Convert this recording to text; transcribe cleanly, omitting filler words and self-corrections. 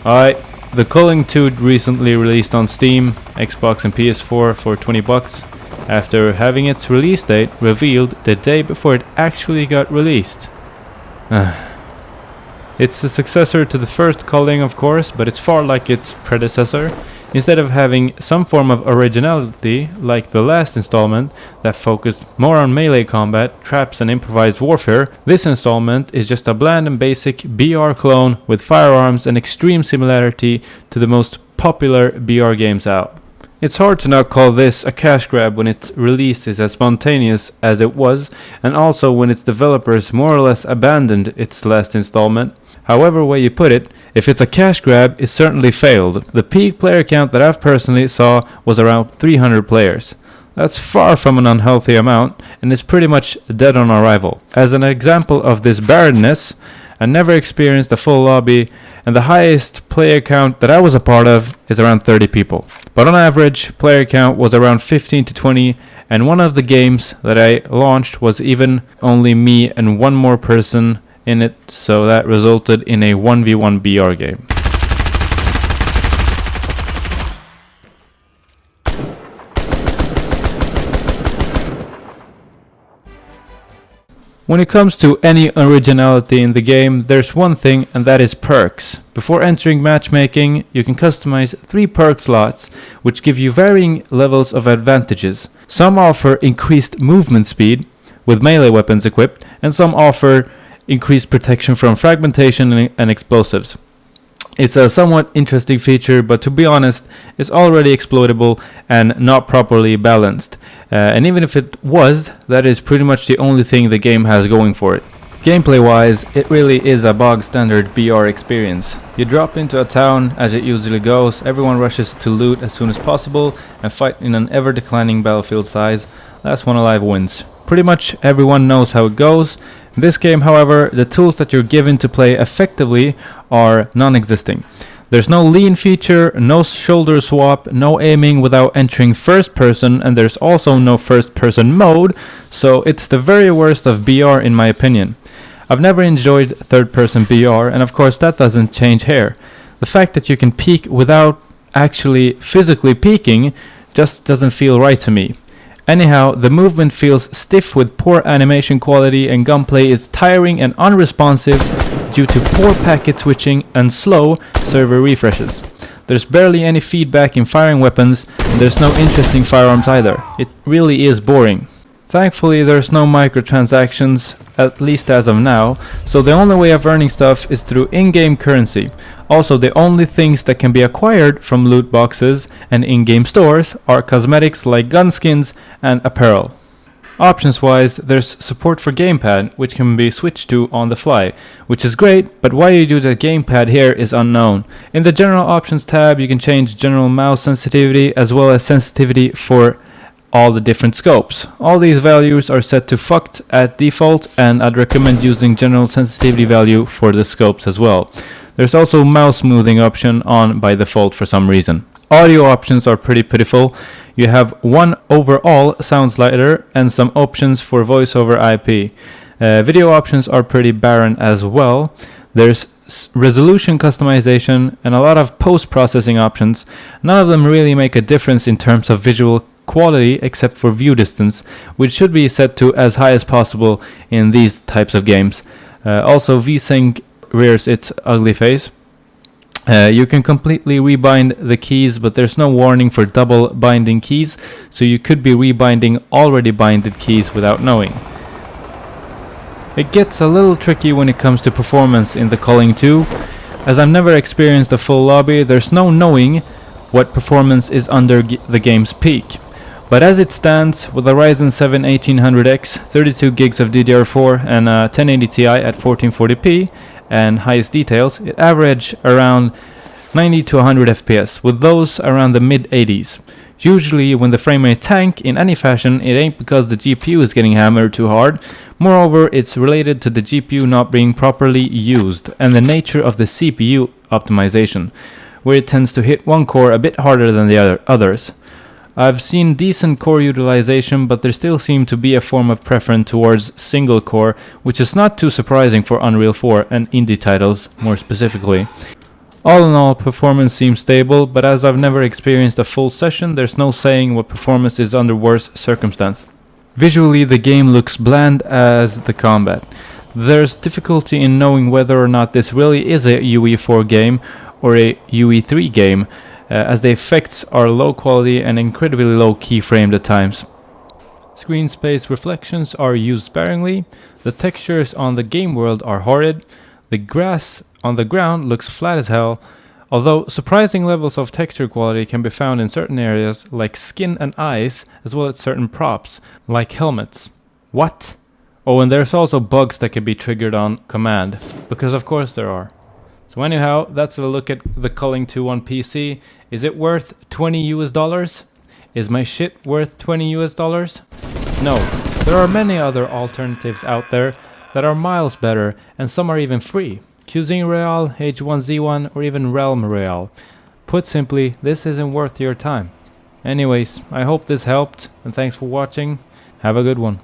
Alright, the Culling 2 recently released on Steam, Xbox and PS4 for $20 after having its release date revealed the day before it actually got released. It's the successor to the first Culling, of course, but it's far like its predecessor. Instead of having some form of originality like the last installment that focused more on melee combat, traps and improvised warfare, this installment is just a bland and basic BR clone with firearms and extreme similarity to the most popular BR games out. It's hard to not call this a cash grab when its release is as spontaneous as it was, and also when its developers more or less abandoned its last installment. However way you put it, if it's a cash grab, it certainly failed. The peak player count that I've personally saw was around 300 players. That's far from an unhealthy amount, and is pretty much dead on arrival. As an example of this barrenness, I never experienced a full lobby, and the highest player count that I was a part of is around 30 people. But on average, player count was around 15 to 20, and one of the games that I launched was even only me and one more person in it, so that resulted in a 1v1 BR game. When it comes to any originality in the game, there's one thing, and that is perks. Before entering matchmaking, you can customize 3 perk slots, which give you varying levels of advantages. Some offer increased movement speed, with melee weapons equipped, and some offer increased protection from fragmentation and explosives. It's a somewhat interesting feature, but to be honest, it's already exploitable and not properly balanced. And even if it was, that is pretty much the only thing the game has going for it. Gameplay wise, it really is a bog standard BR experience. You drop into a town as it usually goes, everyone rushes to loot as soon as possible and fight in an ever declining battlefield size. Last one alive wins. Pretty much everyone knows how it goes. In this game, however, the tools that you're given to play effectively are non-existing. There's no lean feature, no shoulder swap, no aiming without entering first person, and there's also no first person mode, so it's the very worst of BR in my opinion. I've never enjoyed third person BR, and of course that doesn't change here. The fact that you can peek without actually physically peeking just doesn't feel right to me. Anyhow, the movement feels stiff with poor animation quality, and gunplay is tiring and unresponsive due to poor packet switching and slow server refreshes. There's barely any feedback in firing weapons, and there's no interesting firearms either. It really is boring. Thankfully, there's no microtransactions, at least as of now, so the only way of earning stuff is through in-game currency. Also, the only things that can be acquired from loot boxes and in-game stores are cosmetics like gun skins and apparel. Options wise, there's support for gamepad, which can be switched to on the fly, which is great, but why you use a gamepad here is unknown. In the general options tab, you can change general mouse sensitivity as well as sensitivity for all the different scopes. All these values are set to fucked at default, and I'd recommend using general sensitivity value for the scopes as well. There's also mouse smoothing option on by default for some reason. Audio options are pretty pitiful. You have one overall sound slider and some options for voice over IP. Video options are pretty barren as well. There's resolution customization and a lot of post-processing options. None of them really make a difference in terms of visual quality except for view distance, which should be set to as high as possible in these types of games. Also, VSync rears its ugly face. You can completely rebind the keys, but there's no warning for double binding keys, so you could be rebinding already binded keys without knowing. It gets a little tricky when it comes to performance in the Culling 2. As I've never experienced a full lobby, there's no knowing what performance is under the game's peak. But as it stands, with a Ryzen 7 1800X, 32 gigs of DDR4 and a 1080 Ti at 1440p and highest details, it averaged around 90 to 100 FPS, with those around the mid 80s. Usually when the frame rate tank in any fashion, it ain't because the GPU is getting hammered too hard. Moreover, it's related to the GPU not being properly used and the nature of the CPU optimization, where it tends to hit one core a bit harder than the others. I've seen decent core utilization, but there still seemed to be a form of preference towards single core, which is not too surprising for Unreal 4 and indie titles more specifically. All in all, performance seems stable, but as I've never experienced a full session, there's no saying what performance is under worse circumstance. Visually, the game looks bland as the combat. There's difficulty in knowing whether or not this really is a UE4 game or a UE3 game, as the effects are low quality and incredibly low keyframed at times. Screen space reflections are used sparingly, the textures on the game world are horrid, the grass on the ground looks flat as hell, although surprising levels of texture quality can be found in certain areas like skin and eyes, as well as certain props, like helmets. What? Oh, and there's also bugs that can be triggered on command, because of course there are. So anyhow, that's a look at the Culling 2 on PC. Is it worth $20 US? Is my shit worth $20 US? No, there are many other alternatives out there that are miles better, and some are even free. Cuisine Royale, H1Z1, or even Realm Royale. Put simply, this isn't worth your time. Anyways, I hope this helped, and thanks for watching. Have a good one.